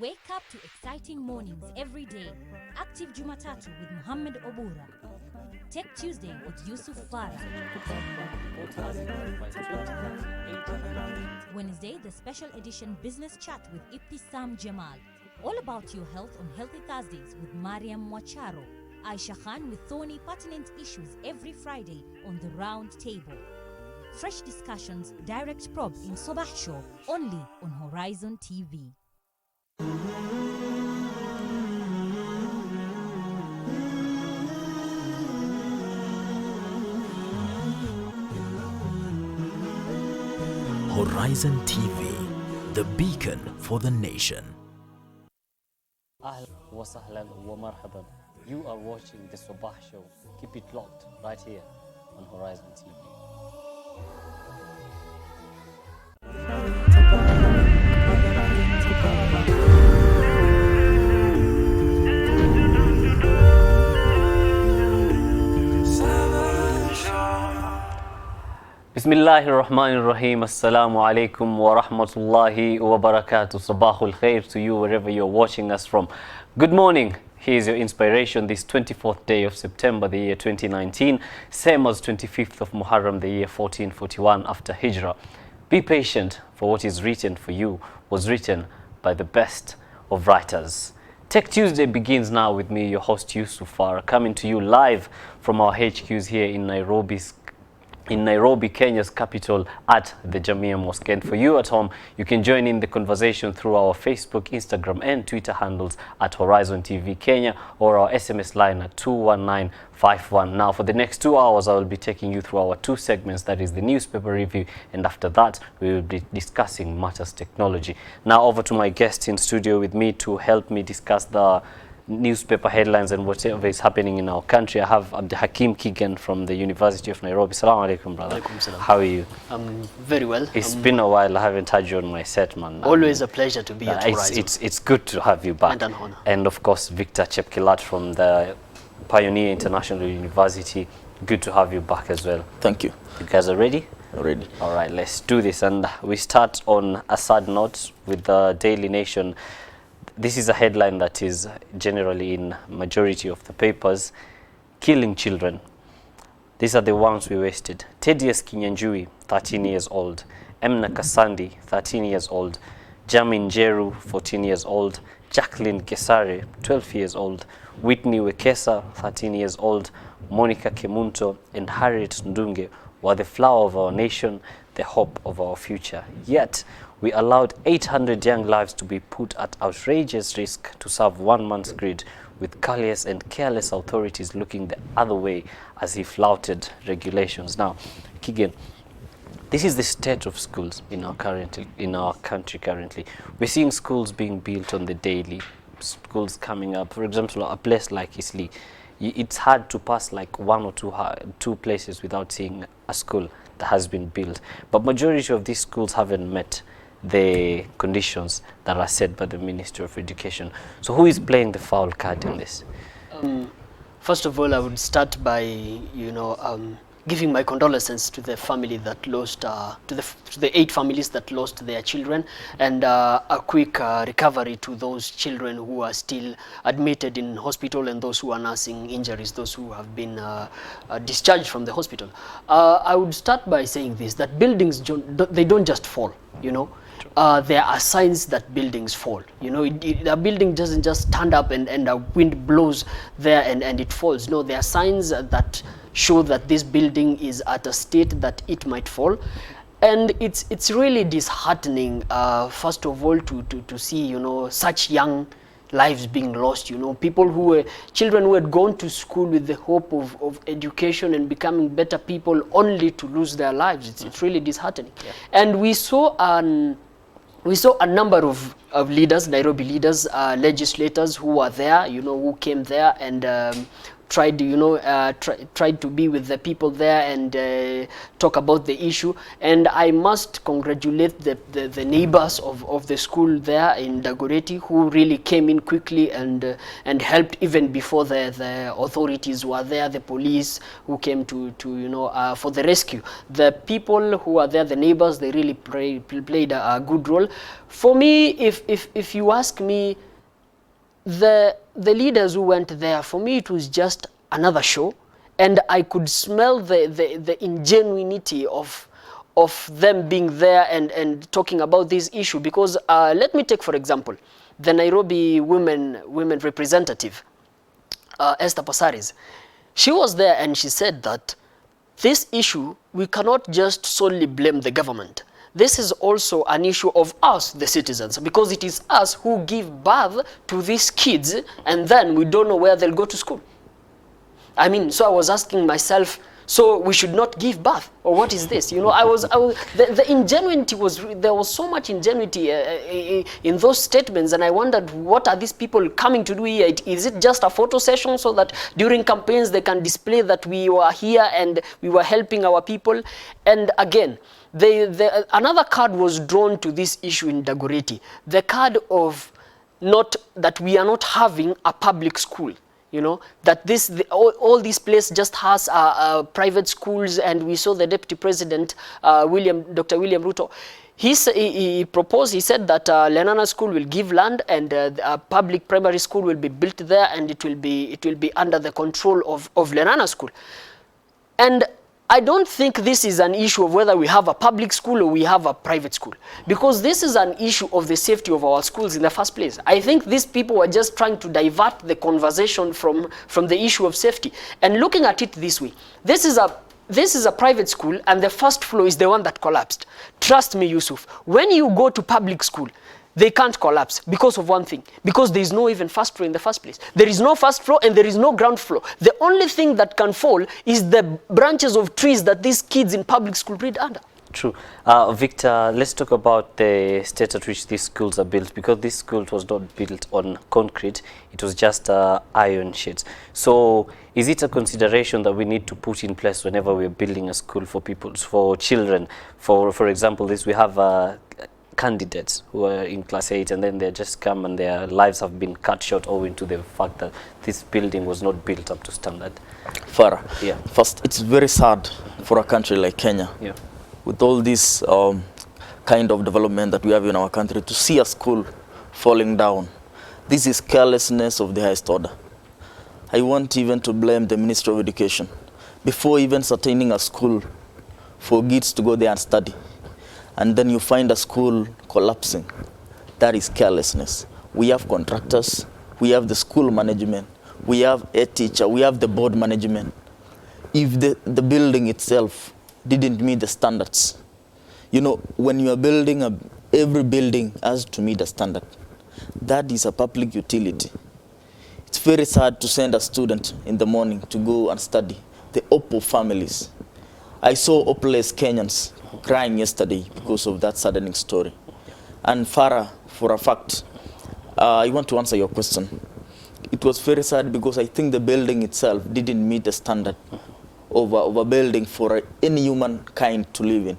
Wake up to exciting mornings every day. Active Jumatatu with Muhammad Obura. Tech Tuesday with Yusuf Farah. Wednesday, the special edition Business Chat with Ibtisam Jamal. All about your health on Healthy Thursdays with Mariam Mwacharo. Aisha Khan with thorny pertinent issues every Friday on the Round Table. Fresh discussions, direct probe in Sabah Show, only on Horizontv. Horizon TV, the beacon for the nation. Ahlan wa sahlan wa marhaban. You are watching the Sabah Show. Keep it locked right here on Horizon TV. Bismillahirrahmanirrahim. Assalamu alaikum wa rahmatullahi wa barakatuh. Sabahul khair to you wherever you're watching us from. Good morning. Here's your inspiration this 24th day of September, the year 2019, same as 25th of Muharram, the year 1441 after Hijrah. Be patient, for what is written for you was written by the best of writers. Tech Tuesday begins now with me, your host Yusuf Farah, coming to you live from our HQs here in Nairobi, Kenya's capital, at the Jamia Mosque. And for you at home, you can join in the conversation through our Facebook, Instagram and Twitter handles at Horizontv Kenya, or our SMS line at 21951. Now, for the next 2 hours, I will be taking you through our two segments, that is the newspaper review, and after that, we will be discussing matters technology. Now, over to my guest in studio with me to help me discuss the newspaper headlines and whatever is happening in our country. I have Abdul Hakim Kigan from the University of Nairobi. Assalamu alaikum, brother. Alaikum salam. How are you? I'm very well. It's been a while. I haven't had you on my set, man. Always a pleasure to be at Horizon. It's good to have you back. And an honor. And of course, Victor Chepkilat from the Pioneer International University. Good to have you back as well. Thank you. You guys are ready? Ready. All right, let's do this. And we start on a sad note with the Daily Nation. This is a headline that is generally in majority of the papers. Killing children. These are the ones we wasted. Thaddeus Kinyanjui, 13 years old. Emna Kasandi, 13 years old. Jamin Jeru, 14 years old. Jacqueline Kesare, 12 years old. Whitney Wekesa, 13 years old. Monica Kemunto and Harriet Ndunge were the flower of our nation, the hope of our future. Yet, we allowed 800 young lives to be put at outrageous risk to serve 1 month's grid, with callous and careless authorities looking the other way as he flouted regulations. Now, Kigan, this is the state of schools in our country currently. We're seeing schools being built on the daily, schools coming up. For example, a place like Isli, it's hard to pass like one or two places without seeing a school that has been built. But majority of these schools haven't met the conditions that are set by the Ministry of Education. So who is playing the foul card in this? First of all, I would start by, giving my condolences to the family that lost, to the 8 families that lost their children, and a quick recovery to those children who are still admitted in hospital and those who are nursing injuries, those who have been discharged from the hospital. I would start by saying this, that buildings, they don't just fall, there are signs that buildings fall. A building doesn't just stand up and a wind blows there and it falls. No, there are signs that show that this building is at a state that it might fall. And it's really disheartening, first of all, to see, such young lives being lost, children who had gone to school with the hope of education and becoming better people, only to lose their lives. It's really disheartening. Yeah. And we saw a number of leaders, Nairobi leaders, legislators who were there, who came there and tried, tried to be with the people there and talk about the issue. And I must congratulate the neighbors of the school there in Dagoretti, who really came in quickly and helped even before the authorities were there, the police who came to for the rescue. The people who are there, the neighbors, they really played a good role. For me, if you ask me, the leaders who went there, for me it was just another show, and I could smell the ingenuity of them being there and talking about this issue. Because let me take for example the Nairobi women representative, Esther Passaris. She was there and she said that this issue, we cannot just solely blame the government. This is also an issue of us, the citizens, because it is us who give birth to these kids, and then we don't know where they'll go to school. I mean, so I was asking myself, so we should not give birth, or what is this? The ingenuity was, there was so much ingenuity in those statements, and I wondered, what are these people coming to do here? Is it just a photo session so that during campaigns they can display that we were here and we were helping our people? And again, another card was drawn to this issue in Dagoretti, the card of that we are not having a public school. That all this place just has private schools, and we saw the Deputy President, Dr. William Ruto. He proposed, he said that Lenana School will give land, and a public primary school will be built there, and it will be under the control of Lenana School. And I don't think this is an issue of whether we have a public school or we have a private school, because this is an issue of the safety of our schools in the first place. I think these people were just trying to divert the conversation from the issue of safety. And looking at it this way, this is a private school, and the first floor is the one that collapsed. Trust me, Yusuf, when you go to public school, they can't collapse because of one thing, because there is no even first floor in the first place. There is no first floor and there is no ground floor. The only thing that can fall is the branches of trees that these kids in public school breed under. True. Victor, let's talk about the state at which these schools are built, because this school was not built on concrete, it was just iron sheets. So is it a consideration that we need to put in place whenever we're building a school for children? For example, we have candidates who are in class 8 and then they just come and their lives have been cut short owing to the fact that this building was not built up to standard. Farah, yeah. First, it's very sad for a country like Kenya, yeah, with all this kind of development that we have in our country, to see a school falling down. This is carelessness of the highest order. I want even to blame the Ministry of Education. Before even sustaining a school for kids to go there and study, and then you find a school collapsing, that is carelessness. We have contractors, we have the school management, we have a teacher, we have the board management. If the building itself didn't meet the standards, when you are building, every building has to meet the standard. That is a public utility. It's very sad to send a student in the morning to go and study. The Oppo families. I saw hopeless Kenyans crying yesterday because of that saddening story. And Farah, for a fact, I want to answer your question. It was very sad because I think the building itself didn't meet the standard of a building for any humankind to live in.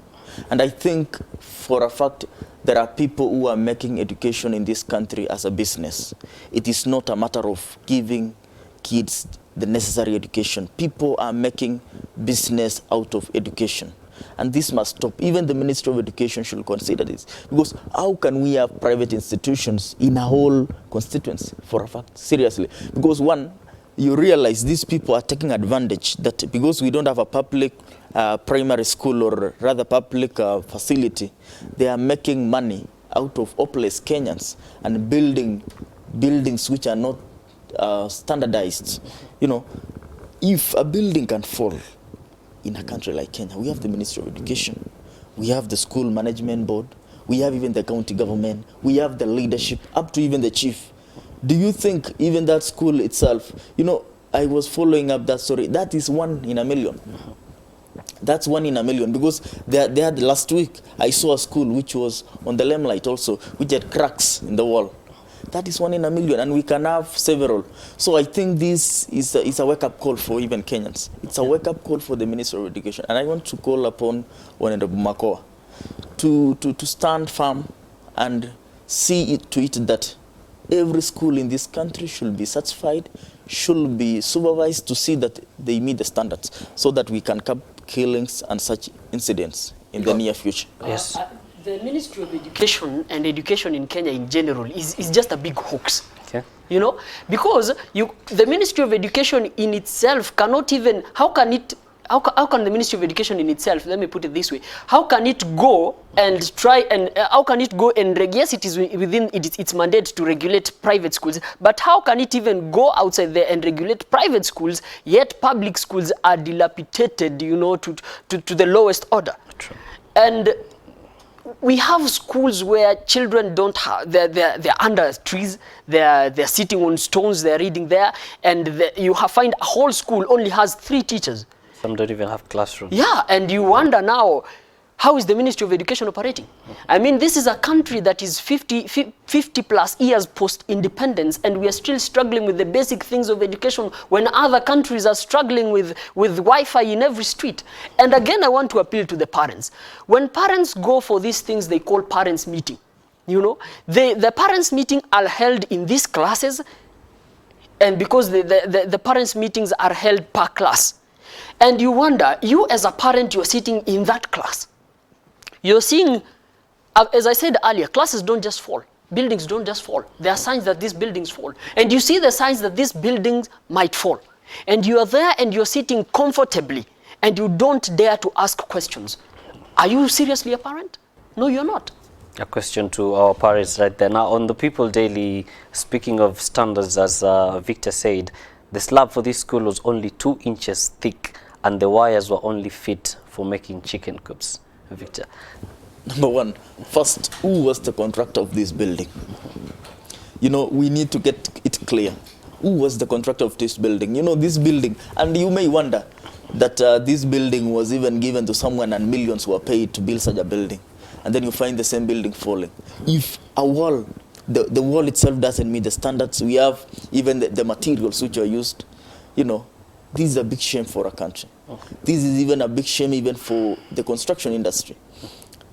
And I think for a fact there are people who are making education in this country as a business. It is not a matter of giving kids the necessary education. People are making business out of education. And this must stop. Even the Ministry of Education should consider this. Because how can we have private institutions in a whole constituency, for a fact? Seriously. Because one, you realize these people are taking advantage that because we don't have a public primary school, or rather public facility, they are making money out of hopeless Kenyans and building buildings which are not standardized. If a building can fall in a country like Kenya, we have the Ministry of Education, we have the school management board, we have even the county government, we have the leadership, up to even the chief. Do you think even that school itself, I was following up that story, that is 1 in a million. That's 1 in a million, because they had last week, I saw a school which was on the limelight also, which had cracks in the wall. That is 1 in a million, and we can have several. So I think this is a wake-up call for even Kenyans. It's a wake-up call for the Minister of Education. And I want to call upon Honorable Makoa to stand firm and see it to it that every school in this country should be certified, should be supervised to see that they meet the standards, so that we can curb killings and such incidents in the near future. Yes. The Ministry of Education and education in Kenya in general is just a big hoax. Okay. You know, because the Ministry of Education in itself cannot even, how can the Ministry of Education in itself, let me put it this way, how can it go and try and, yes, it is within its mandate to regulate private schools, but how can it even go outside there and regulate private schools, yet public schools are dilapidated, you know, to the lowest order? True. And we have schools where children don't have, they're under trees, they're sitting on stones, they're reading there, and find a whole school only has 3 teachers. Some don't even have classrooms. Yeah, and you wonder now, how is the Ministry of Education operating? I mean, this is a country that is 50 plus years post-independence, and we are still struggling with the basic things of education when other countries are struggling with Wi-Fi in every street. And again, I want to appeal to the parents. When parents go for these things they call parents' meeting, you know, the parents' meeting are held in these classes, and because the parents' meetings are held per class. And you wonder, you as a parent, you're sitting in that class. You're seeing, as I said earlier, classes don't just fall. Buildings don't just fall. There are signs that these buildings fall. And you see the signs that these buildings might fall. And you are there and you're sitting comfortably and you don't dare to ask questions. Are you seriously a parent? No, you're not. A question to our parents right there. Now, on the People Daily, speaking of standards, as Victor said, the slab for this school was only 2 inches thick and the wires were only fit for making chicken coops. Victor. Number one, first, who was the contractor of this building? You know, we need to get it clear. Who was the contractor of this building? You know, this building, and you may wonder that this building was even given to someone and millions were paid to build such a building. And then you find the same building falling. If a wall, the wall itself doesn't meet the standards, we have even the materials which are used, you know, this is a big shame for a country. This is even a big shame even for the construction industry.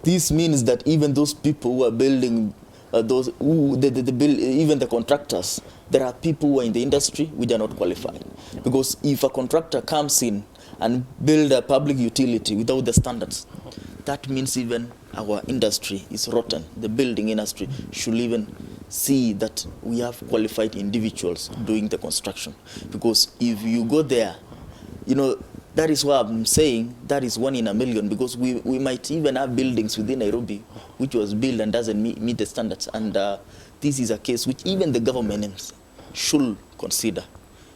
This means that even those people who are building, even the contractors, there are people who are in the industry which are not qualified. Because if a contractor comes in and build a public utility without the standards, that means even our industry is rotten. The building industry should even see that we have qualified individuals doing the construction. Because if you go there, you know, that is why I'm saying that is 1 in a million, because we might even have buildings within Nairobi which was built and doesn't meet the standards. And this is a case which even the government should consider.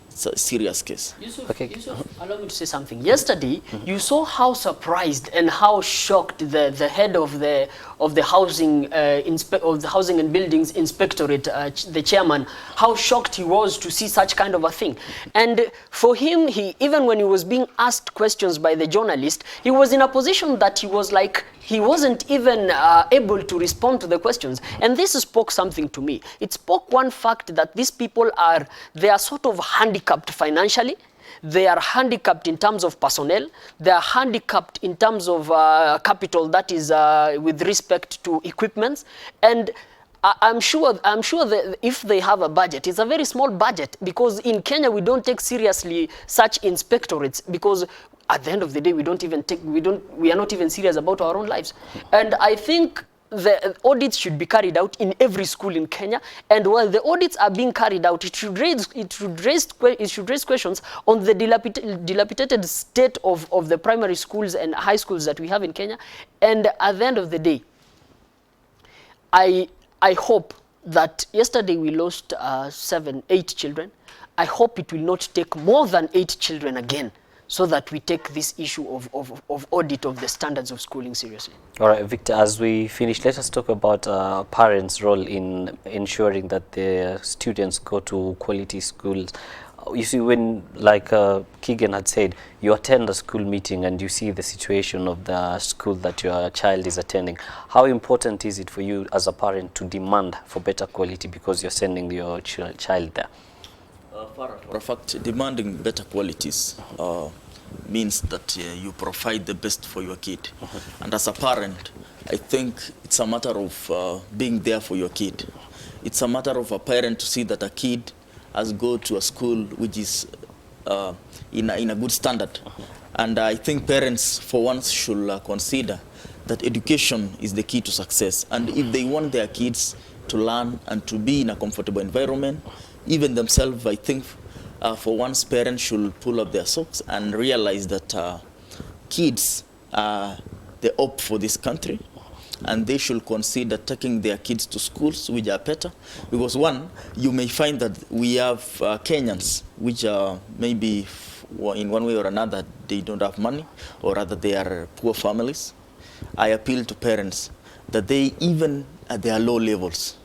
It's a serious case. Yusuf, Okay. Yusuf, allow me to say something. Yesterday, you saw how surprised and how shocked the head of the housing housing and buildings inspectorate, the chairman, how shocked he was to see such kind of a thing. And for him, even when he was being asked questions by the journalist, he was in a position that he was like, he wasn't even able to respond to the questions. And this spoke something to me. It spoke one fact that these people they are sort of handicapped financially. They are handicapped in terms of personnel. They are handicapped in terms of capital, that is with respect to equipments. And I'm sure that if they have a budget, it's a very small budget, because in Kenya we don't take seriously such inspectorates, because at the end of the day we are not even serious about our own lives. And I think the audits should be carried out in every school in Kenya, and while the audits are being carried out, it should raise questions on the dilapidated state of the primary schools and high schools that we have in Kenya. And at the end of the day, I hope that yesterday we lost 8 children. I hope it will not take more than 8 children again, so that we take this issue of audit of the standards of schooling seriously. All right, Victor, as we finish, let us talk about parents' role in ensuring that their students go to quality schools. You see, when, like Keegan had said, you attend a school meeting and you see the situation of the school that your child is attending, how important is it for you as a parent to demand for better quality because you're sending your child there? For a fact, demanding better qualities means that you provide the best for your kid. And as a parent, I think it's a matter of being there for your kid. It's a matter of a parent to see that a kid has go to a school which is in a good standard. And I think parents, for once, should consider that education is the key to success. And if they want their kids to learn and to be in a comfortable environment, even themselves, I think, for once, parents should pull up their socks and realize that kids are the hope for this country. And they should consider taking their kids to schools which are better. Because one, you may find that we have Kenyans which are maybe in one way or another, they don't have money, or rather they are poor families. I appeal to parents that they, even at their low levels,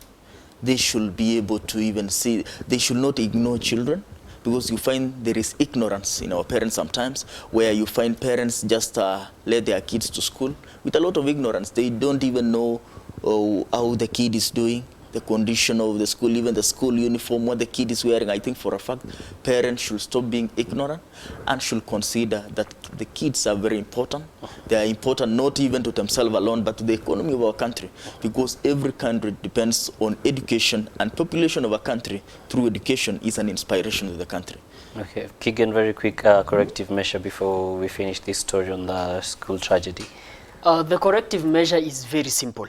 they should be able to even see, they should not ignore children. Because you find there is ignorance in our parents sometimes, where you find parents just let their kids to school with a lot of ignorance. They don't even know how the kid is doing, the condition of the school, even the school uniform, what the kid is wearing. I think for a fact, parents should stop being ignorant and should consider that the kids are very important. They are important not even to themselves alone, but to the economy of our country, because every country depends on education, and population of a country through education is an inspiration to the country. Okay, Keegan, very quick corrective measure before we finish this story on the school tragedy. The corrective measure is very simple.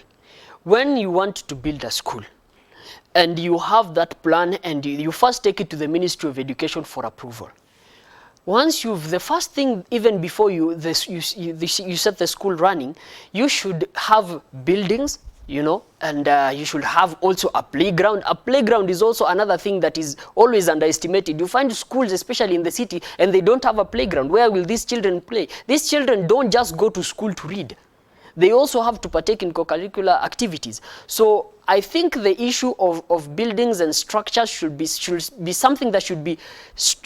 When you want to build a school and you have that plan and you first take it to the Ministry of Education for approval. Once the first thing, even before you set the school running, you should have buildings, and you should have also a playground. A playground is also another thing that is always underestimated. You find schools, especially in the city, and they don't have a playground. Where will these children play? These children don't just go to school to read. They also have to partake in co-curricular activities. So I think the issue of buildings and structures should be something that should be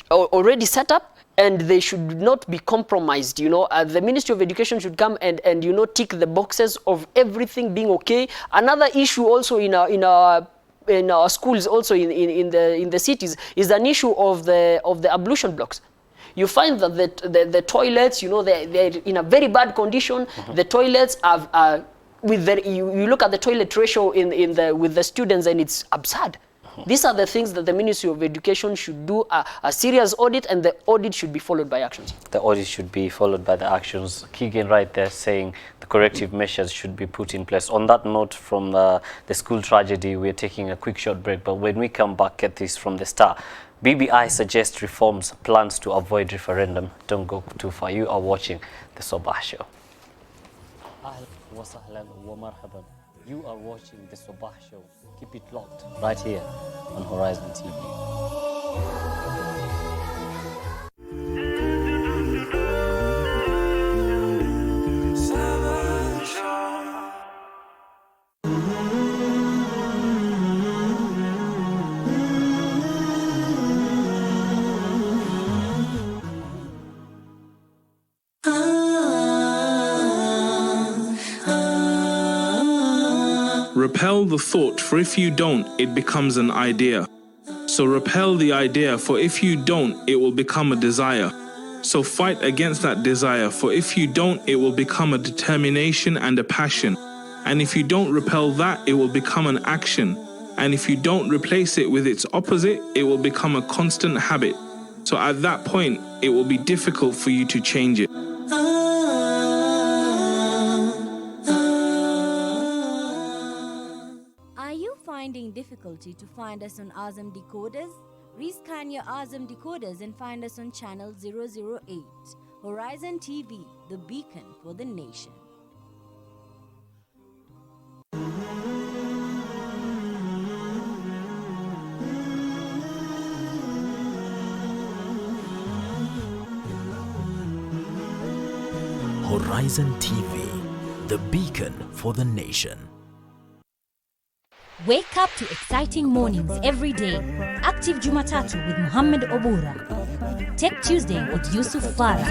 already set up, and they should not be compromised. The Ministry of Education should come and tick the boxes of everything being okay. Another issue also in our schools, also in the cities, is an issue of the ablution blocks. You find that the toilets, they're in a very bad condition. The toilets are you look at the toilet ratio with the students, and it's absurd. These are the things that the Ministry of Education should do a serious audit, and the audit should be followed by actions. The audit should be followed by the actions. Keegan right there saying the corrective measures should be put in place. On that note, from the school tragedy, we're taking a quick short break, but when we come back at this from the start, BBI suggests reforms, plans to avoid referendum. Don't go too far. You are watching the Sabah Show. Ahlan wa sahlan wa marhaban. You are watching the Sabah Show. Keep it locked right here on Horizon TV. Repel the thought, for if you don't, it becomes an idea. So repel the idea, for if you don't, it will become a desire. So fight against that desire, for if you don't, it will become a determination and a passion. And if you don't repel that, it will become an action. And if you don't replace it with its opposite, it will become a constant habit. So at that point, it will be difficult for you to change it. Finding difficulty to find us on Azam decoders? Rescan your Azam decoders and find us on channel 008. Horizon TV, the beacon for the nation. Horizon TV, the beacon for the nation. Wake up to exciting mornings every day. Active Jumatatu with Muhammad Obura. Tech Tuesday with Yusuf Farah.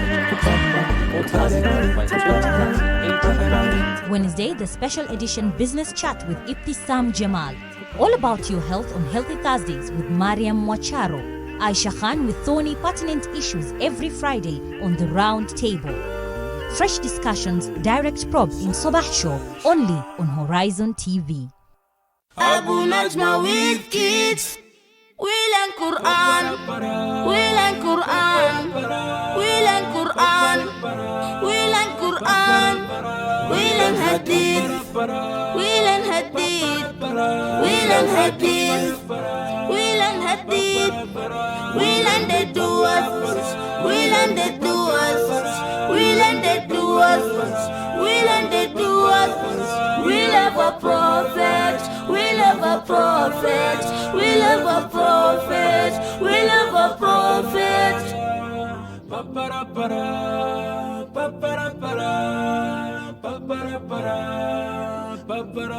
Wednesday, the special edition Business Chat with Ibtisam Jamal. All about your health on Healthy Thursdays with Mariam Mwacharo. Aisha Khan with thorny pertinent issues every Friday on the Round Table. Fresh discussions, direct probe in Sabah Show only on Horizon TV. Abu Najma with kids. We learn Quran. We learn Quran. We learn Quran. We learn Quran. We learn Hadith. We learn Hadith. We learn Hadith. We learn Hadith. We learn the duas. We learn the duas. We learn the duas. We learn the duas. We love a prophet. We love a prophet. We love a prophet. We love a prophet.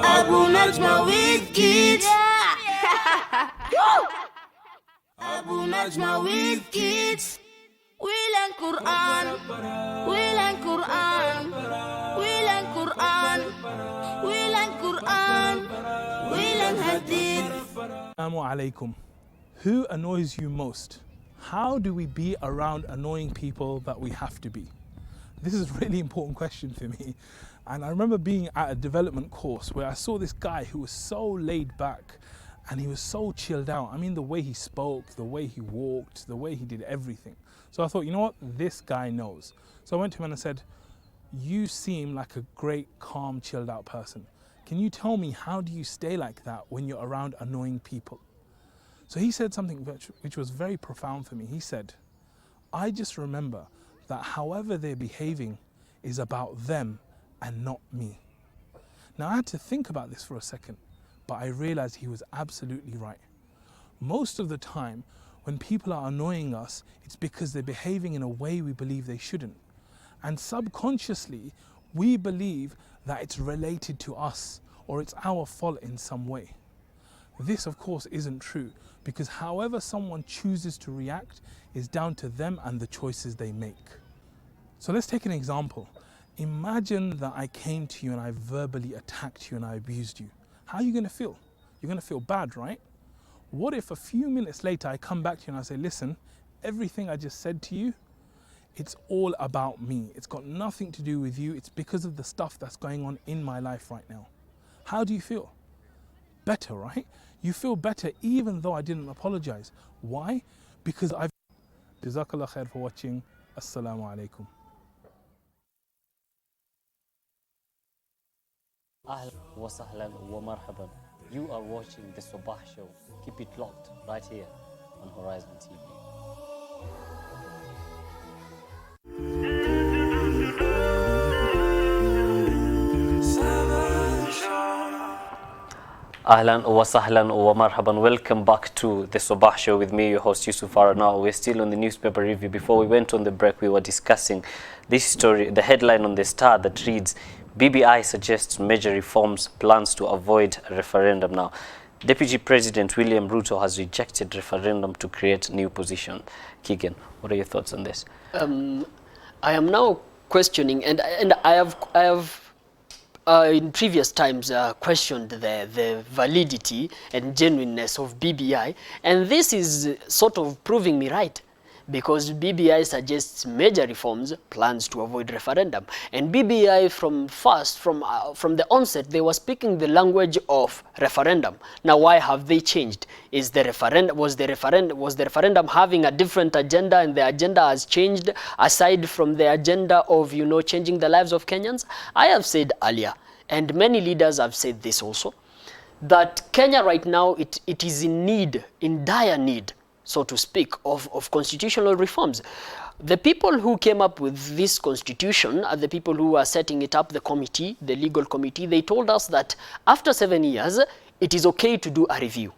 Abu Najma with kids. Abu Najma with kids. We learn Quran. We learn Quran. We learn Quran. We learn Quran. We learn Hadith. Assalamu alaikum. Who annoys you most? How do we be around annoying people that we have to be? This is a really important question for me. And I remember being at a development course where I saw this guy who was so laid back and he was so chilled out. I mean, the way he spoke, the way he walked, the way he did everything. So I thought, you know what? This guy knows. So I went to him and I said, you seem like a great, calm, chilled out person. Can you tell me, how do you stay like that when you're around annoying people? So he said something which was very profound for me. He said, I just remember that however they're behaving is about them and not me. Now I had to think about this for a second, but I realized he was absolutely right. Most of the time, when people are annoying us, it's because they're behaving in a way we believe they shouldn't. And subconsciously, we believe that it's related to us or it's our fault in some way. This, of course, isn't true, because however someone chooses to react is down to them and the choices they make. So let's take an example. Imagine that I came to you and I verbally attacked you and I abused you. How are you going to feel? You're going to feel bad, right? What if a few minutes later I come back to you and I say, listen, everything I just said to you, it's all about me. It's got nothing to do with you. It's because of the stuff that's going on in my life right now. How do you feel? Better, right? You feel better even though I didn't apologize. Why? Because I've... Jazakallah khair for watching. Assalamu alaikum. Ahlan wa sahlan wa marhaban. You are watching the Sabah Show. Keep it locked right here on Horizon TV. Ahlan wa sahlan wa marhaban. Welcome back to the Sabah Show with me, your host Yusuf Farah. Now we're still on the newspaper review. Before we went on the break, we were discussing this story, the headline on the Star that reads, BBI suggests major reforms, plans to avoid a referendum. Now, Deputy President William Ruto has rejected referendum to create new position. Keegan, what are your thoughts on this? I am now questioning, and I have in previous times questioned the validity and genuineness of BBI, and this is sort of proving me right, because BBI suggests major reforms, plans to avoid referendum. And BBI from the onset, they were speaking the language of referendum. Now, why have they changed? Was the referendum having a different agenda, and the agenda has changed aside from the agenda of, you know, changing the lives of Kenyans? I have said earlier, and many leaders have said this also, that Kenya right now, it is in dire need, so to speak, of constitutional reforms. The people who came up with this constitution are the people who are setting it up, the committee, the legal committee. They told us that after 7 years, it is okay to do a review.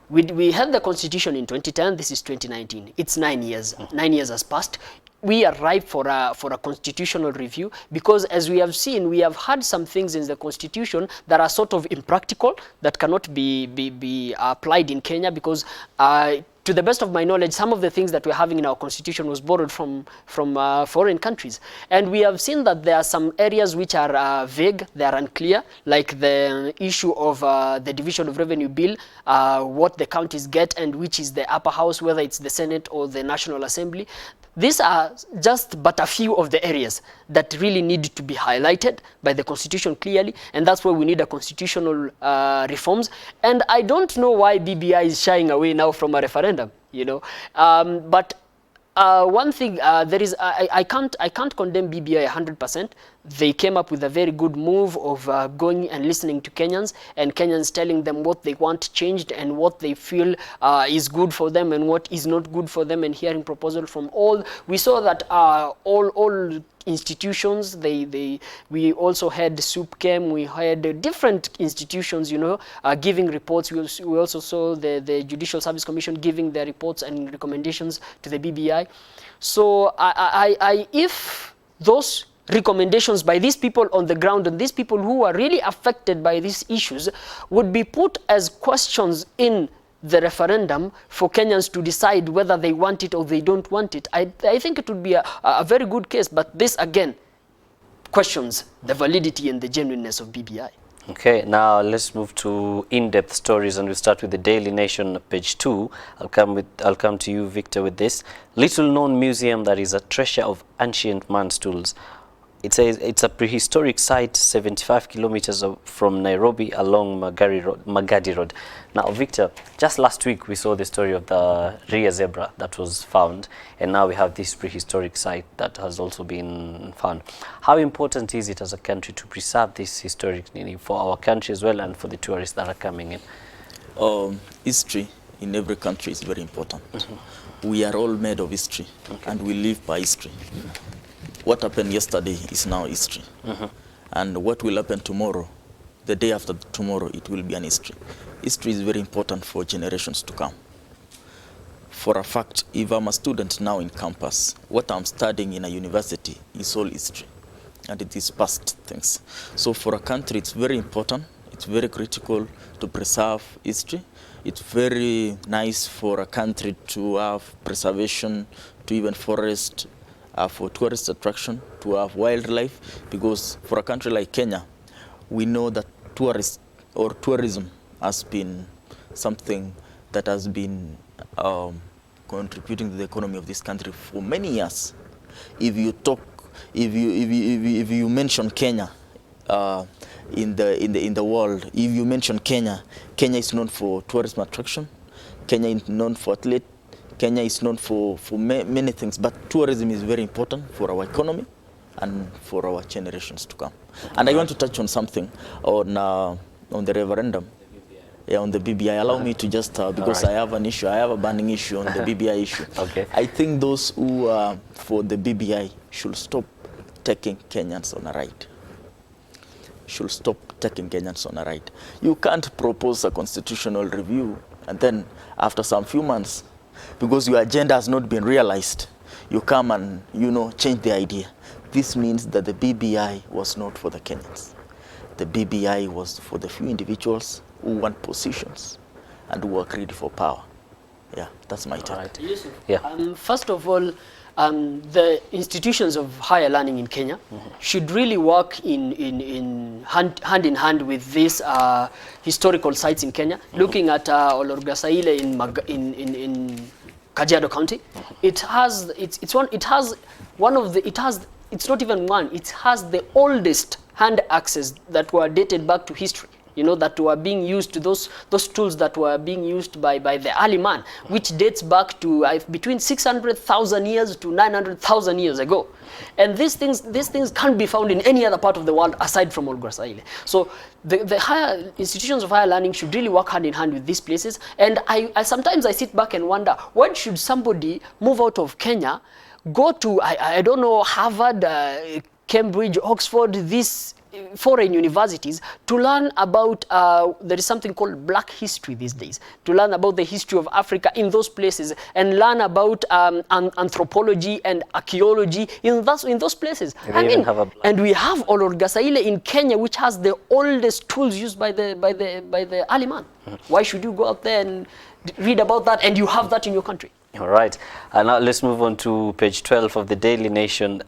We had the constitution in 2010. This is 2019. It's 9 years. 9 years has passed. We are ripe for a constitutional review, because as we have seen, we have had some things in the constitution that are sort of impractical, that cannot be applied in Kenya, because to the best of my knowledge, some of the things that we're having in our constitution was borrowed from foreign countries. And we have seen that there are some areas which are vague, they are unclear, like the issue of the division of revenue bill, what the counties get and which is the upper house, whether it's the Senate or the National Assembly. These are just but a few of the areas that really need to be highlighted by the constitution clearly, and that's where we need a constitutional reforms. And I don't know why BBI is shying away now from a referendum, you know. But one thing, there is, I can't condemn BBI 100%. They came up with a very good move of going and listening to Kenyans, and Kenyans telling them what they want changed and what they feel is good for them and what is not good for them, and hearing proposal from all. We saw that all institutions, we also had SUPCAM, we had different institutions, you know, giving reports. We also saw the Judicial Service Commission giving their reports and recommendations to the BBI. So if those recommendations by these people on the ground and these people who are really affected by these issues would be put as questions in the referendum for Kenyans to decide whether they want it or they don't want it, I think it would be a very good case. But this again questions the validity and the genuineness of BBI. Okay, now let's move to in-depth stories, and we start with the Daily Nation, page 2. I'll come to you, Victor, with this. Little-known museum that is a treasure of ancient man's tools. It says it's a prehistoric site 75 kilometers from Nairobi along Magadi Road. Now, Victor, just last week we saw the story of the rhea zebra that was found, and now we have this prehistoric site that has also been found. How important is it as a country to preserve this historic meaning for our country as well and for the tourists that are coming in? History in every country is very important. We are all made of history, and we live by history. What happened yesterday is now history. And what will happen tomorrow, the day after tomorrow, it will be an history. History is very important for generations to come. For a fact, if I'm a student now in campus, what I'm studying in a university is all history, and it is past things. So for a country, it's very important, it's very critical to preserve history. It's very nice for a country to have preservation, to even forest, for tourist attraction, to have wildlife, because for a country like Kenya, we know that tourism has been something that has been contributing to the economy of this country for many years. If you mention Kenya in the world, if you mention Kenya, Kenya is known for tourism attraction. Kenya is known for athletes. Kenya is known for many things, but tourism is very important for our economy and for our generations to come. And I want to touch on something on the referendum, on the BBI. Allow me to just, because I have an issue, I have a burning issue on the BBI issue. I think those who are for the BBI should stop taking Kenyans on a ride. Should stop taking Kenyans on a ride. You can't propose a constitutional review and then after some few months, because your agenda has not been realized, you come and, change the idea. This means that the BBI was not for the Kenyans. The BBI was for the few individuals who want positions and who are greedy for power. Yeah, that's my take. Right. First of all, the institutions of higher learning in Kenya should really work hand in hand with these historical sites in Kenya. Looking at Olorgasaile in Kajiado County, it has not even one. It has the oldest hand axes that were dated back to history. That were being used, those tools that were being used by the early man, which dates back to between 600,000 years to 900,000 years ago. And these things can't be found in any other part of the world aside from Olorgasaile. So the higher institutions of higher learning should really work hand in hand with these places. And I sometimes sit back and wonder, when should somebody move out of Kenya, go to, I don't know, Harvard, Cambridge, Oxford, these foreign universities to learn about, there is something called Black history these days, to learn about the history of Africa in those places and learn about anthropology and archaeology in those places. And we have Olorgasaile in Kenya, which has the oldest tools used by the early man. Why should you go out there and read about that, and you have that in your country? All right. Now let's move on to page 12 of the Daily Nation.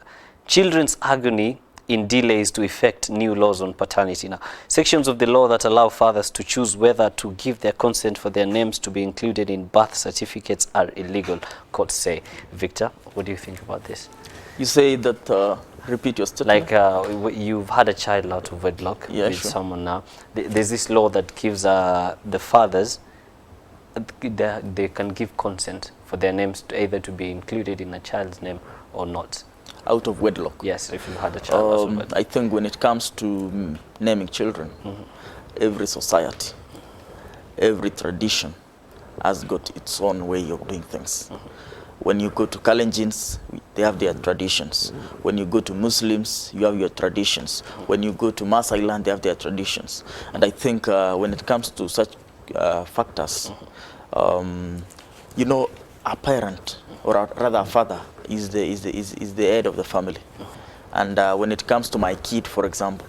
Children's agony in delays to effect new laws on paternity. Now, sections of the law that allow fathers to choose whether to give their consent for their names to be included in birth certificates are illegal, courts say. Victor, what do you think about this? You say that, repeat your statement. Like you've had a child out of wedlock with someone now. There's this law that gives the fathers, they can give consent for their names to either to be included in a child's name or not. Out of wedlock? Yes, if you had a child out of wedlock. I think when it comes to naming children, every society, every tradition has got its own way of doing things. When you go to Kalenjins, they have their traditions. When you go to Muslims, you have your traditions. When you go to Maasai land, they have their traditions. And I think when it comes to such factors, you know, a parent, or rather a father, is the head of the family. And when it comes to my kid, for example,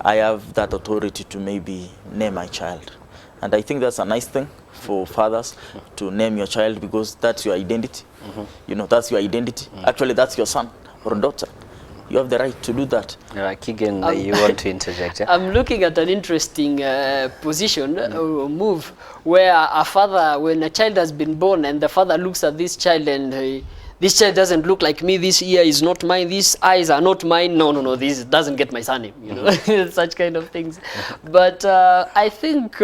I have that authority to maybe name my child. And I think that's a nice thing for fathers to name your child, because that's your identity. You know, that's your identity. Actually, that's your son or daughter. You have the right to do that. Keegan, you want to interject? Yeah? I'm looking at an interesting position or move where a father, when a child has been born and the father looks at this child and this child doesn't look like me, this ear is not mine, these eyes are not mine, no, this doesn't get my surname, you know, such kind of things. But I think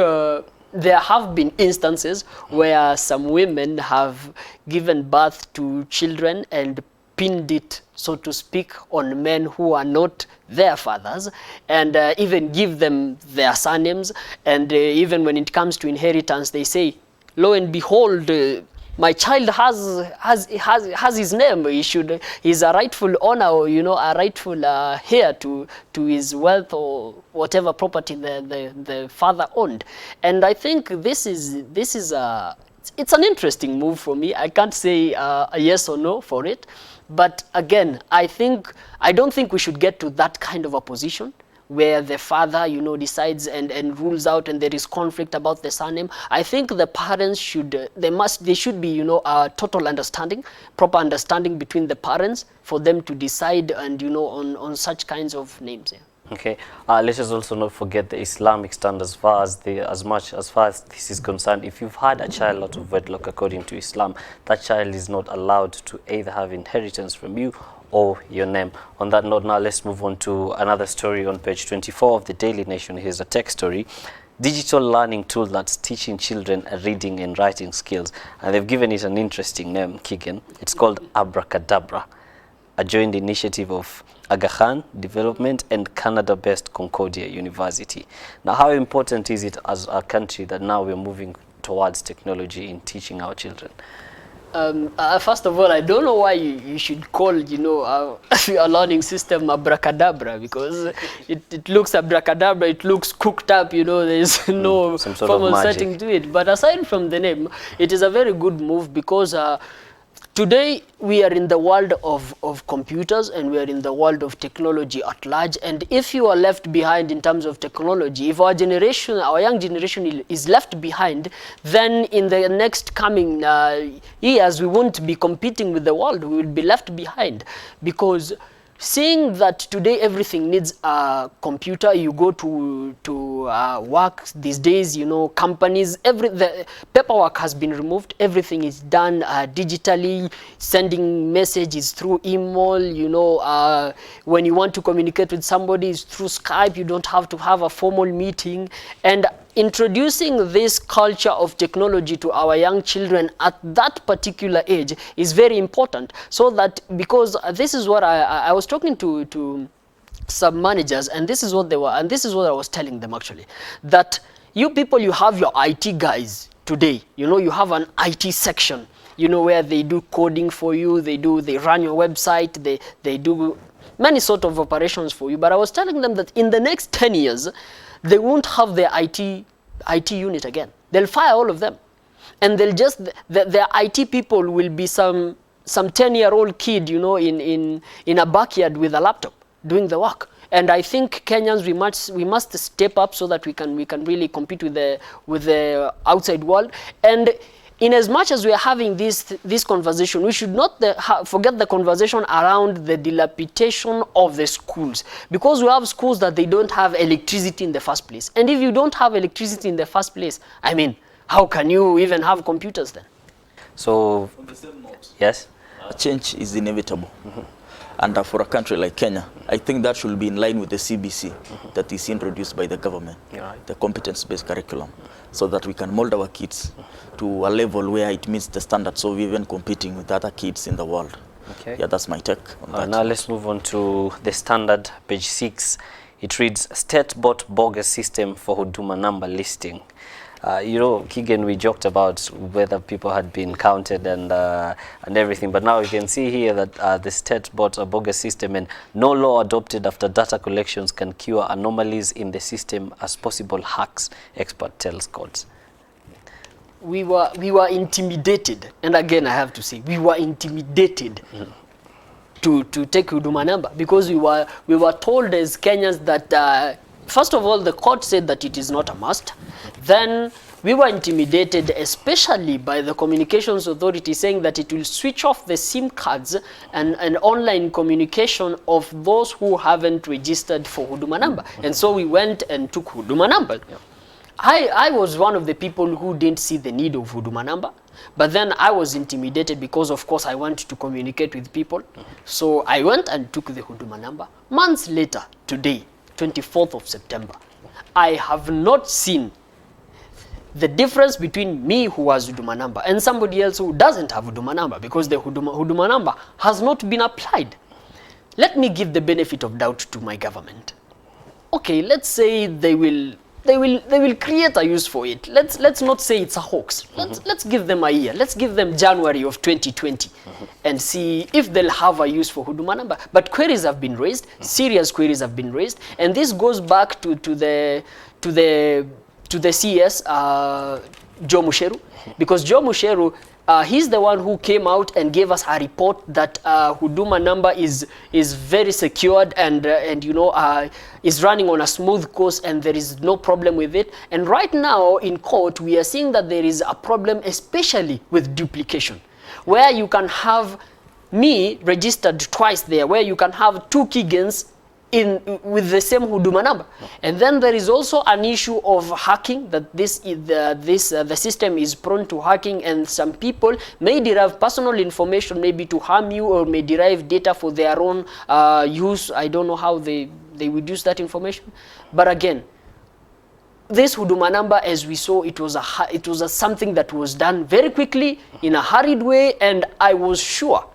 there have been instances where some women have given birth to children and pinned it, so to speak, on men who are not their fathers, and even give them their surnames. And even when it comes to inheritance, they say, lo and behold, my child has his name. He's a rightful owner, or you know, a rightful heir to his wealth or whatever property the father owned. And I think this is it's an interesting move for me. I can't say a yes or no for it, but again, I don't think we should get to that kind of a position where the father, you know, decides and rules out, and there is conflict about the surname. I think the parents should, there should be, you know, a total understanding, proper understanding between the parents for them to decide and, you know, on such kinds of names. Yeah. Okay, let us also not forget the Islamic stand as far as this is concerned. If you've had a child out of wedlock, according to Islam, that child is not allowed to either have inheritance from you or your name. On that note, now let's move on to another story on page 24 of the Daily Nation. Here's a tech story. Digital learning tool that's teaching children reading and writing skills. And they've given it an interesting name, Keegan. It's called Abracadabra, a joint initiative of Aga Khan Development and Canada-based Concordia University. Now, how important is it as a country that now we're moving towards technology in teaching our children? First of all, I don't know why you should call, you know, a learning system abracadabra, because it looks abracadabra, it looks cooked up, you know, there's no formal setting to it. But aside from the name, it is a very good move, because today we are in the world of computers, and we are in the world of technology at large. And if you are left behind in terms of technology, if our generation, our young generation is left behind, then in the next coming years, we won't be competing with the world. We will be left behind, because seeing that today everything needs a computer, you go to work these days, you know, companies, the paperwork has been removed, everything is done digitally, sending messages through email, you know, when you want to communicate with somebody, it's through Skype, you don't have to have a formal meeting. And introducing this culture of technology to our young children at that particular age is very important, so that, because this is what I was talking to some managers, and this is what they were, and this is what I was telling them actually, that you people, you have your IT guys today, you know, you have an IT section, you know, where they do coding for you, they run your website, they do many sort of operations for you. But I was telling them that in the next 10 years, they won't have their IT unit again. They'll fire all of them. And they'll just, their IT people will be some 10-year-old kid, you know, in a backyard with a laptop doing the work. And I think Kenyans, we must step up so that we can really compete with the outside world. And in as much as we are having this conversation, we should not forget the conversation around the dilapidation of the schools, because we have schools that they don't have electricity in the first place. And if you don't have electricity in the first place, I mean, how can you even have computers then? So, on the same note, yes, change is inevitable. And for a country like Kenya, I think that should be in line with the CBC that is introduced by the government, the competence-based curriculum, so that we can mold our kids to a level where it meets the standards of even competing with other kids in the world. Okay. Yeah, that's my take on that. Now let's move on to the standard, page 6. It reads, state-bought bogus system for Huduma number listing. You know, Keegan, we joked about whether people had been counted and everything, but now you can see here that the state bought a bogus system, and no law adopted after data collections can cure anomalies in the system as possible hacks, expert tells courts. We were intimidated, and again I have to say, we were intimidated to take Huduma number, because we were told as Kenyans that first of all, the court said that it is not a must. Then we were intimidated, especially by the communications authority, saying that it will switch off the SIM cards and online communication of those who haven't registered for Huduma number. And so we went and took Huduma number. Yeah. I was one of the people who didn't see the need of Huduma number. But then I was intimidated because, of course, I wanted to communicate with people. So I went and took the Huduma number. Months later, today, 24th of September, I have not seen the difference between me who has Huduma number and somebody else who doesn't have Huduma number, because the Huduma number has not been applied. Let me give the benefit of doubt to my government. Okay, let's say they will create a use for it. Let's not say it's a hoax. Let's give them a year. Let's give them January of 2020 and see if they'll have a use for Huduma number. But queries have been raised, serious queries have been raised, and this goes back to the CS, Joe Musheru, because Joe Musheru, he's the one who came out and gave us a report that Huduma number is very secured and you know is running on a smooth course and there is no problem with it. And right now in court we are seeing that there is a problem, especially with duplication, where you can have me registered twice there, where you can have two Keegans with the same Huduma number. And then there is also an issue of hacking, that the system is prone to hacking, and some people may derive personal information maybe to harm you, or may derive data for their own use. I don't know how they would use that information. But again, this Huduma number, as we saw, it was something that was done very quickly in a hurried way, and I was sure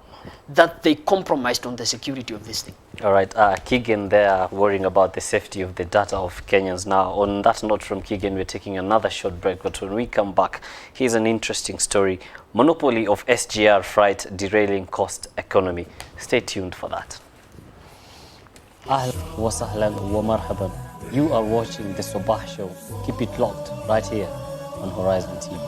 that they compromised on the security of this thing. All right, Keegan, they are worrying about the safety of the data of Kenyans now. On that note from Keegan, we're taking another short break, but when we come back, here's an interesting story. Monopoly of SGR freight derailing cost economy. Stay tuned for that. Ahlan wa sahlan wa marhaban. You are watching the Sabah Show. Keep it locked right here on Horizon TV.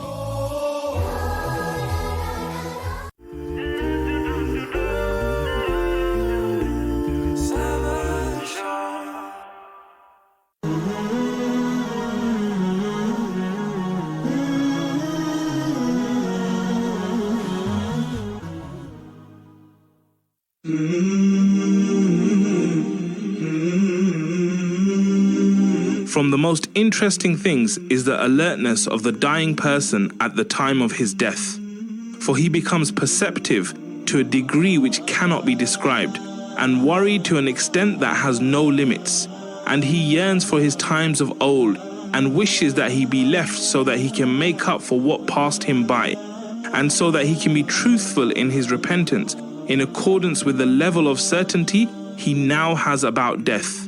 From the most interesting things is the alertness of the dying person at the time of his death. For he becomes perceptive to a degree which cannot be described, and worried to an extent that has no limits. And he yearns for his times of old, and wishes that he be left so that he can make up for what passed him by, and so that he can be truthful in his repentance, in accordance with the level of certainty he now has about death.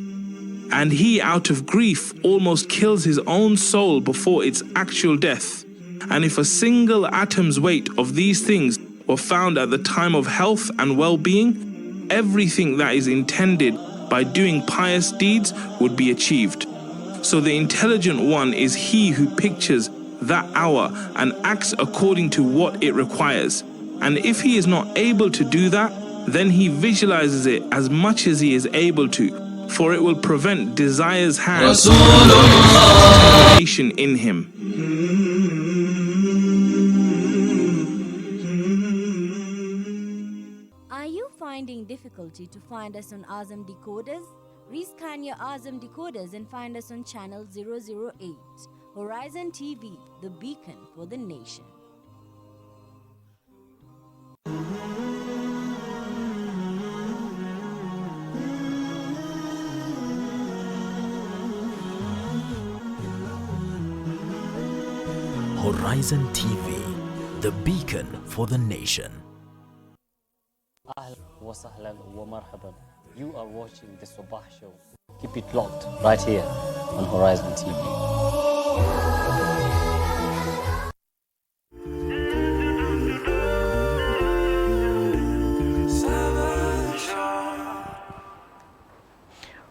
And he, out of grief, almost kills his own soul before its actual death. And if a single atom's weight of these things were found at the time of health and well-being, everything that is intended by doing pious deeds would be achieved. So the intelligent one is he who pictures that hour and acts according to what it requires. And if he is not able to do that, then he visualizes it as much as he is able to, for it will prevent desire's hand in him. Are you finding difficulty to find us on Azam Decoders? Rescan your Azam Decoders and find us on channel 008. Horizon TV, the beacon for the nation. Horizon TV, the beacon for the nation. Ahlan wa sahlan wa marhaban. You are watching the Sabah Show. Keep it locked right here on Horizon TV.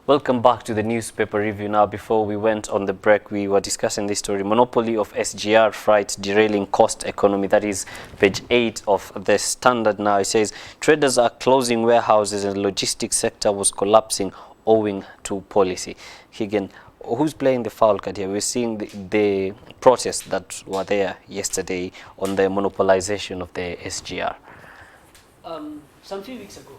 Welcome back to the newspaper review. Now, before we went on the break, we were discussing this story, monopoly of SGR freight derailing cost economy. That is page 8 of the Standard. Now it says traders are closing warehouses and logistics sector was collapsing owing to policy. Higgin, who's playing the foul card here? We're seeing the protests that were there yesterday on the monopolization of the SGR. Some few weeks ago,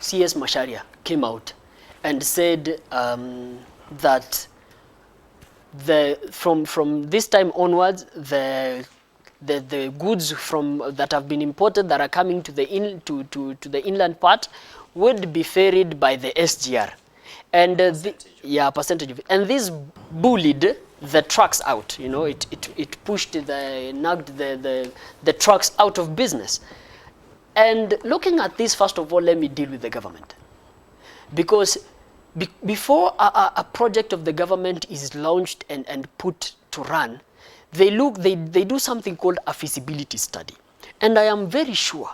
CS Macharia came out and said that from this time onwards, the goods that have been imported that are coming to the inland part would be ferried by the SGR, and percentage of it. And this bullied the trucks out. You know, it nagged the trucks out of business. And looking at this, first of all, let me deal with the government. Because before a project of the government is launched and put to run, they do something called a feasibility study. And I am very sure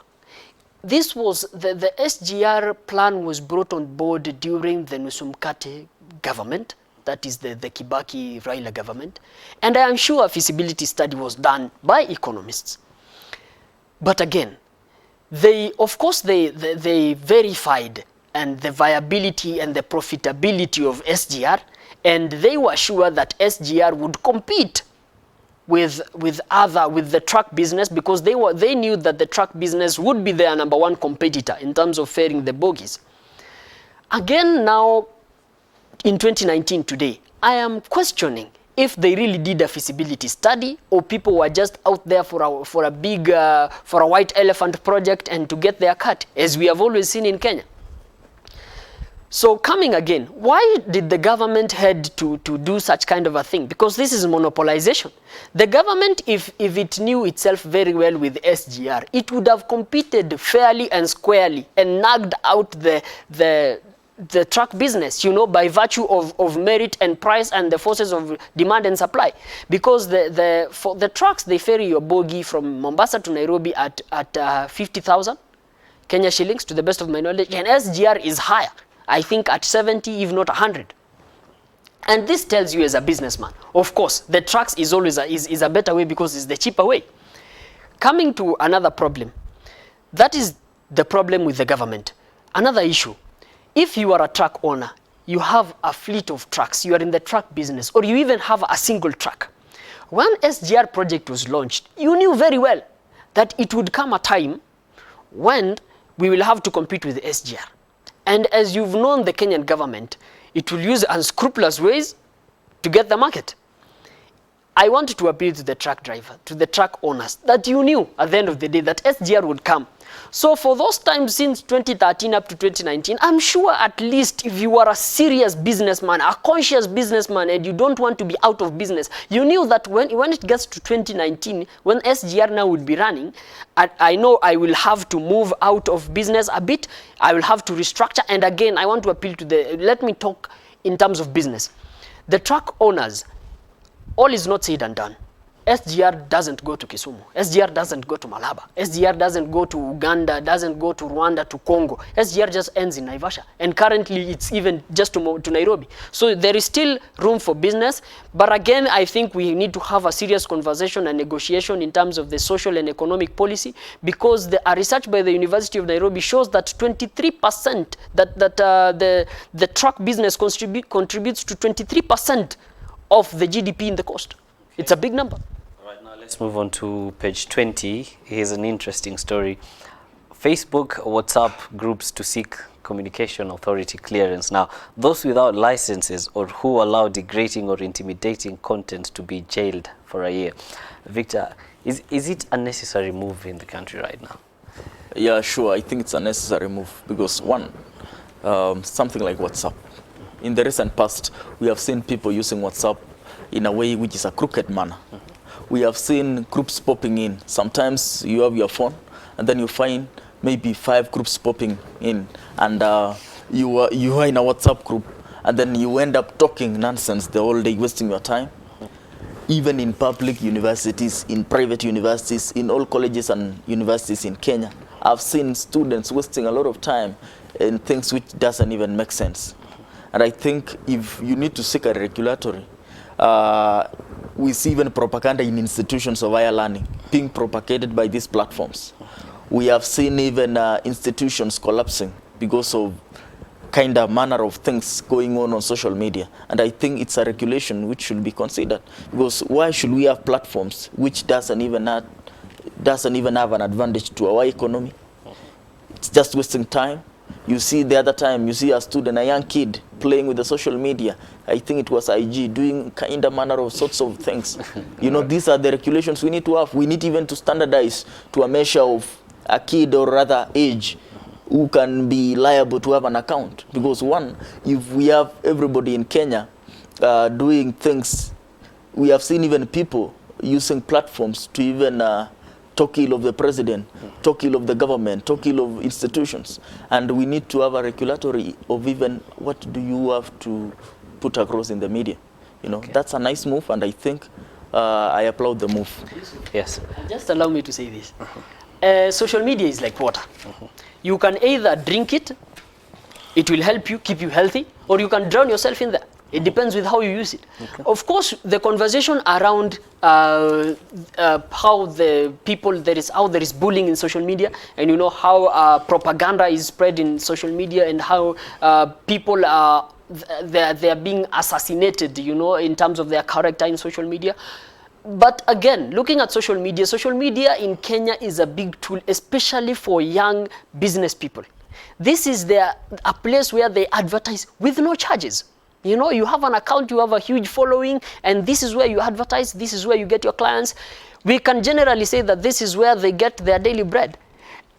this was the SGR plan was brought on board during the Nusumkate government, that is the Kibaki-Raila government. And I am sure a feasibility study was done by economists. But again, they verified and the viability and the profitability of SGR, and they were sure that SGR would compete with the truck business, because they knew that the truck business would be their number one competitor in terms of ferrying the bogies. Again, now in 2019 today, I am questioning if they really did a feasibility study, or people were just out there for a white elephant project and to get their cut, as we have always seen in Kenya. So coming again, why did the government head to do such kind of a thing? Because this is monopolization. The government, if it knew itself very well with SGR, it would have competed fairly and squarely and nagged out the truck business, you know, by virtue of merit and price and the forces of demand and supply. Because for the trucks, they ferry your bogie from Mombasa to Nairobi at 50,000 Kenya shillings, to the best of my knowledge, and SGR is higher. I think at 70, if not 100. And this tells you as a businessman, of course, the trucks is always is a better way because it's the cheaper way. Coming to another problem, that is the problem with the government. Another issue, if you are a truck owner, you have a fleet of trucks, you are in the truck business, or you even have a single truck. When SGR project was launched, you knew very well that it would come a time when we will have to compete with SGR. And as you've known the Kenyan government, it will use unscrupulous ways to get the market. I wanted to appeal to the truck driver, to the truck owners, that you knew at the end of the day that SGR would come. So for those times since 2013 up to 2019, I'm sure at least if you are a serious businessman, a conscious businessman, and you don't want to be out of business, you knew that when it gets to 2019, when SGR now would be running, I know I will have to move out of business a bit, I will have to restructure, and again, I want to appeal to let me talk in terms of business. The truck owners, all is not said and done. SGR doesn't go to Kisumu. SGR doesn't go to Malaba. SGR doesn't go to Uganda, doesn't go to Rwanda, to Congo. SGR just ends in Naivasha. And currently it's even just to Nairobi. So there is still room for business. But again, I think we need to have a serious conversation and negotiation in terms of the social and economic policy, because a research by the University of Nairobi shows that 23% the truck business contributes to 23% of the GDP in the coast. It's a big number. Let's move on to page 20. Here's an interesting story. Facebook, WhatsApp groups to seek Communication Authority clearance. Now, those without licenses or who allow degrading or intimidating content to be jailed for a year. Victor, is it a necessary move in the country right now? Yeah, sure. I think it's a necessary move because one, something like WhatsApp. In the recent past, we have seen people using WhatsApp in a way which is a crooked manner. We have seen groups popping in. Sometimes you have your phone and then you find maybe 5 groups popping in, and you are in a WhatsApp group, and then you end up talking nonsense the whole day, wasting your time. Even in public universities, in private universities, in all colleges and universities in Kenya, I've seen students wasting a lot of time in things which doesn't even make sense. And I think if you need to seek a regulatory, we see even propaganda in institutions of higher learning being propagated by these platforms. We have seen even institutions collapsing because of kind of manner of things going on social media. And I think it's a regulation which should be considered, because why should we have platforms which doesn't even have an advantage to our economy? It's just wasting time. You see the other time, you see a student, a young kid, playing with the social media. I think it was IG, doing kind of manner of sorts of things. You know, these are the regulations we need to have. We need even to standardize to a measure of a kid or rather age who can be liable to have an account. Because one, if we have everybody in Kenya doing things, we have seen even people using platforms to even talk ill of the president, talk ill of the government, talk ill of institutions. And we need to have a regulatory of even what do you have to put across in the media. You know, that's a nice move, and I think I applaud the move. Yes. Just allow me to say this. Social media is like water. You can either drink it, it will help you, keep you healthy, or you can drown yourself in there. It depends with how you use it. Okay. Of course, the conversation around how there is bullying in social media, and you know how propaganda is spread in social media, and how people are they're being assassinated, you know, in terms of their character in social media. But again, looking at social media in Kenya is a big tool, especially for young business people. This is a place where they advertise with no charges. You know, you have an account, you have a huge following, and this is where you advertise, this is where you get your clients. We can generally say that this is where they get their daily bread.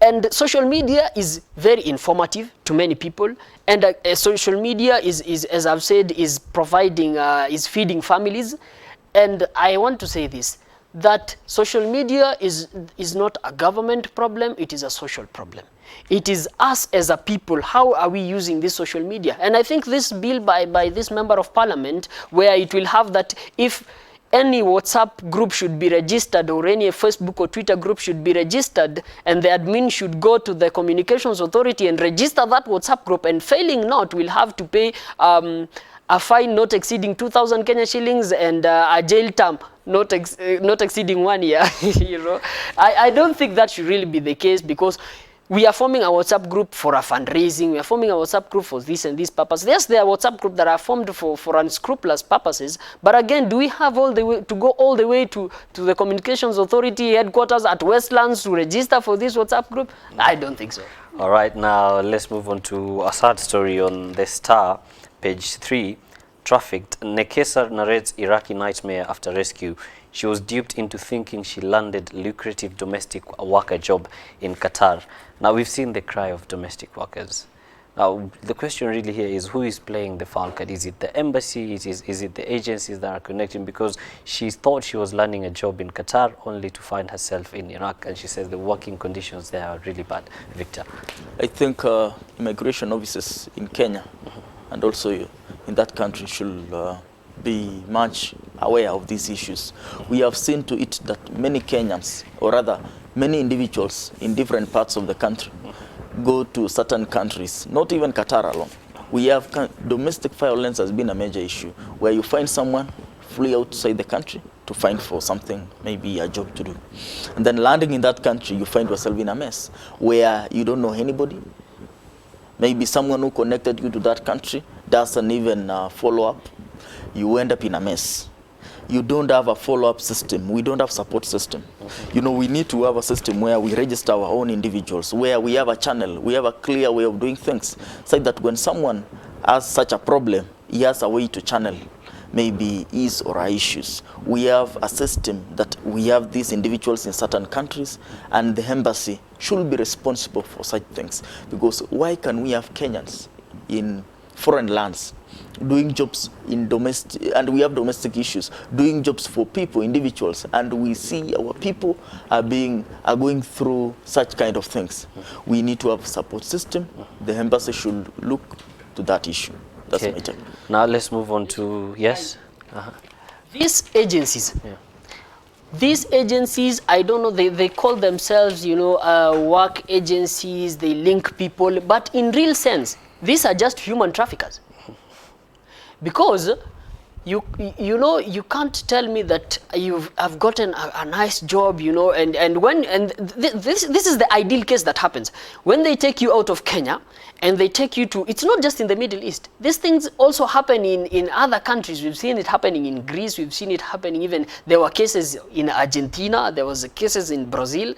And social media is very informative to many people, and social media is, as I've said, is providing, is feeding families. And I want to say this, that social media is not a government problem, it is a social problem. It is us as a people, how are we using this social media? And I think this bill by this member of parliament, where it will have that if any WhatsApp group should be registered, or any Facebook or Twitter group should be registered, and the admin should go to the Communications Authority and register that WhatsApp group, and failing not, will have to pay a fine not exceeding 2,000 Kenya shillings and a jail term not exceeding 1 year. You know, I don't think that should really be the case, because we are forming a WhatsApp group for a fundraising. We are forming a WhatsApp group for this and this purpose. Yes, there are WhatsApp groups that are formed for unscrupulous purposes. But again, do we have all the way to go all the way to the Communications Authority headquarters at Westlands to register for this WhatsApp group? I don't think so. All right, now let's move on to a sad story on the Star, page 3. Trafficked. Nekesa narrates Iraqi nightmare after rescue. She was duped into thinking she landed lucrative domestic worker job in Qatar. Now, we've seen the cry of domestic workers. Now, the question really here is, who is playing the foul card? Is it the embassy? Is it the agencies that are connecting? Because she thought she was landing a job in Qatar, only to find herself in Iraq. And she says the working conditions there are really bad. Victor? I think immigration officers in Kenya and also in that country should be much aware of these issues. We have seen to it that many Kenyans, or rather many individuals in different parts of the country, go to certain countries, not even Qatar alone. We have domestic violence has been a major issue, where you find someone flee outside the country to find for something, maybe a job to do. And then landing in that country, you find yourself in a mess, where you don't know anybody. Maybe someone who connected you to that country doesn't even follow up. You end up in a mess. You don't have a follow-up system. We don't have support system. You know, we need to have a system where we register our own individuals, where we have a channel, we have a clear way of doing things, so that when someone has such a problem, he has a way to channel maybe his or her issues. We have a system that we have these individuals in certain countries, and the embassy should be responsible for such things. Because why can we have Kenyans in foreign lands doing jobs in domestic, and we have domestic issues, doing jobs for people, individuals, and we see our people are going through such kind of things? We need to have a support system. The embassy should look to that issue. That's my take. Now let's move on to, yes? These agencies, I don't know, they call themselves, you know, work agencies, they link people, but in real sense, these are just human traffickers. Because you know, you can't tell me that I've gotten a nice job, you know, and this is the ideal case that happens when they take you out of Kenya and they take you to, it's not just in the Middle East. These things also happen in other countries. We've seen it happening in Greece. We've seen it happening even, there were cases in Argentina. There was cases in Brazil.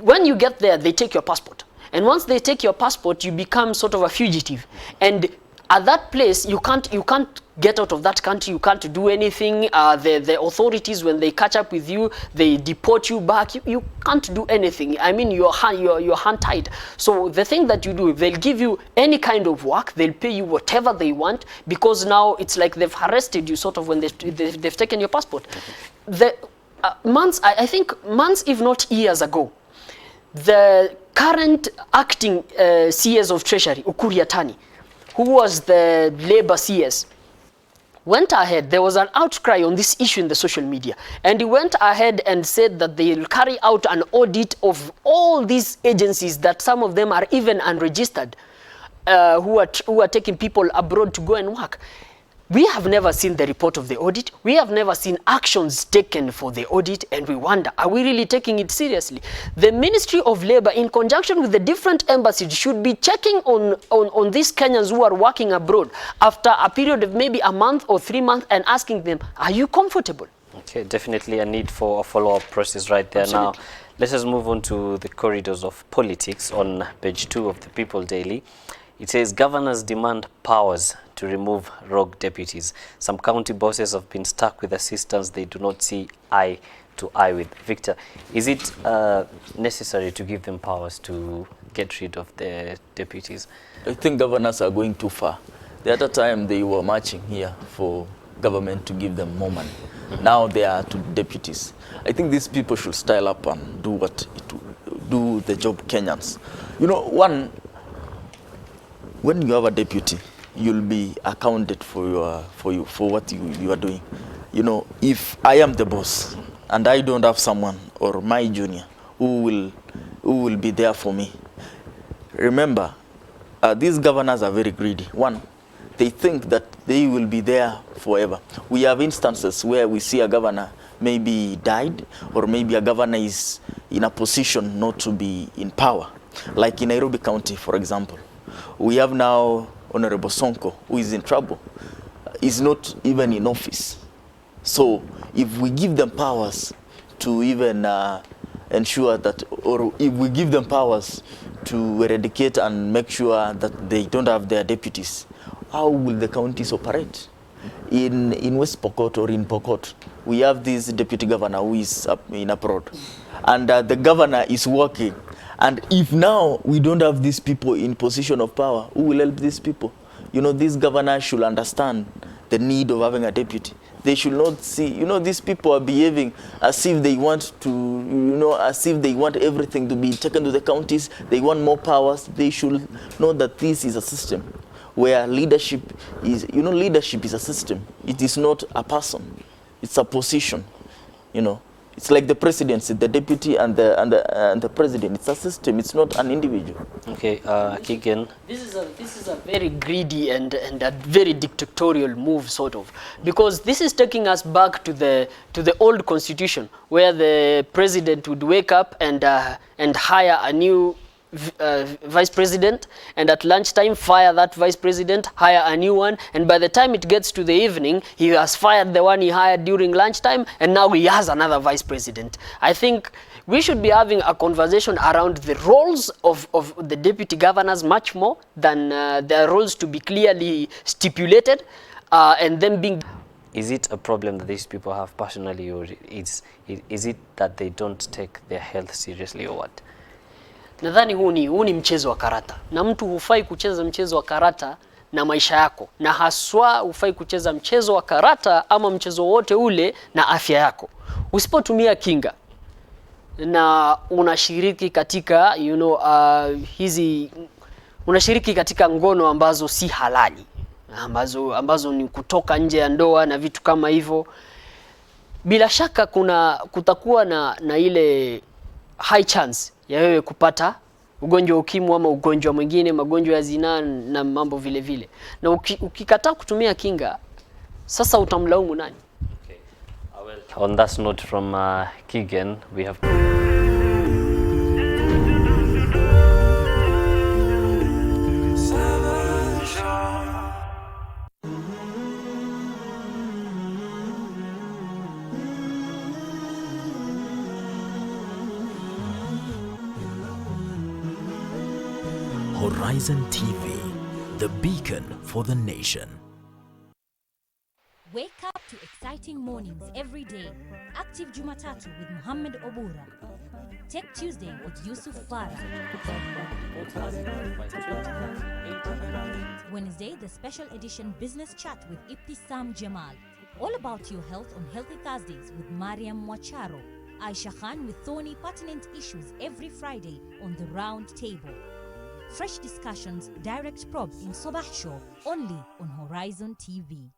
When you get there, they take your passport. And once they take your passport, you become sort of a fugitive. And at that place, you can't get out of that country. You can't do anything. The authorities, when they catch up with you, they deport you back. You can't do anything. I mean, you're hand tied. So the thing that you do, they'll give you any kind of work. They'll pay you whatever they want, because now it's like they've arrested you sort of when they've taken your passport. The months, I think months, if not years ago, the current acting CS of Treasury, Ukur Yatani, who was the Labour CS, went ahead. There was an outcry on this issue in the social media, and he went ahead and said that they'll carry out an audit of all these agencies, that some of them are even unregistered, who are taking people abroad to go and work. We have never seen the report of the audit. We have never seen actions taken for the audit, and we wonder, are we really taking it seriously? The Ministry of Labour, in conjunction with the different embassies, should be checking on these Kenyans who are working abroad after a period of maybe a month or 3 months, and asking them, are you comfortable? Okay, definitely a need for a follow-up process right there. Absolutely. Now, let us move on to the corridors of politics on page 2 of the People Daily. It says governors demand powers to remove rogue deputies. Some county bosses have been stuck with assistants they do not see eye to eye with. Victor, is it necessary to give them powers to get rid of the deputies? I think governors are going too far. The other time they were marching here for government to give them more money. Now they are to deputies. I think these people should style up and do the job Kenyans. You know, when you have a deputy, you'll be accounted for what you are doing. You know, if I am the boss and I don't have someone or my junior who will be there for me, remember, these governors are very greedy. One, they think that they will be there forever. We have instances where we see a governor maybe died, or maybe a governor is in a position not to be in power. Like in Nairobi County, for example. We have now Honorable Sonko, who is in trouble. He's not even in office. So if we give them powers to even ensure that, or if we give them powers to eradicate and make sure that they don't have their deputies, how will the counties operate? In West Pokot or in Pokot, we have this deputy governor who is in abroad. And the governor is working. And if now we don't have these people in position of power, who will help these people? You know, these governors should understand the need of having a deputy. They should not see, you know, these people are behaving as if they want to, you know, as if they want everything to be taken to the counties. They want more powers. They should know that this is a system where leadership is, you know, leadership is a system. It is not a person. It's a position, you know. It's like the presidency, the deputy and the president. It's a system. It's not an individual. Okay, Keegan. This is a very greedy and a very dictatorial move, sort of, because this is taking us back to the old constitution, where the president would wake up and hire a new vice president, and at lunchtime fire that vice president, hire a new one, and by the time it gets to the evening, he has fired the one he hired during lunchtime, and now he has another vice president. I think we should be having a conversation around the roles of the deputy governors much more than their roles to be clearly stipulated, and then being... Is it a problem that these people have personally, or is it that they don't take their health seriously, or what? Nadhani huu ni mchezo wa karata, na mtu hufai kucheza mchezo wa karata na maisha yako, na haswa hufai kucheza mchezo wa karata ama mchezo wote ule na afya yako. Usipotumia kinga na unashiriki katika unashiriki katika ngono ambazo si halali, ambazo ni kutoka nje ya ndoa na vitu kama hivyo, bila shaka kutakuwa na ile high chance ya wewe kupata ugonjwa ukimwi ama ugonjwa mwingine, magonjwa ya zinaa na mambo vile vile. Na ukikataa kutumia kinga, sasa utamlaumu nani? Okay. On that note from Keegan, we have... Horizon TV, the beacon for the nation. Wake up to exciting mornings every day. Active Jumatatu with Muhammad Obura. Tech Tuesday with Yusuf Farah. Wednesday, the special edition Business Chat with Ibtisam Jamal. All about your health on Healthy Thursdays with Mariam Mwacharo. Aisha Khan with thorny pertinent issues every Friday on the round table. Fresh discussions, direct probe in Sabah Show, only on Horizon TV.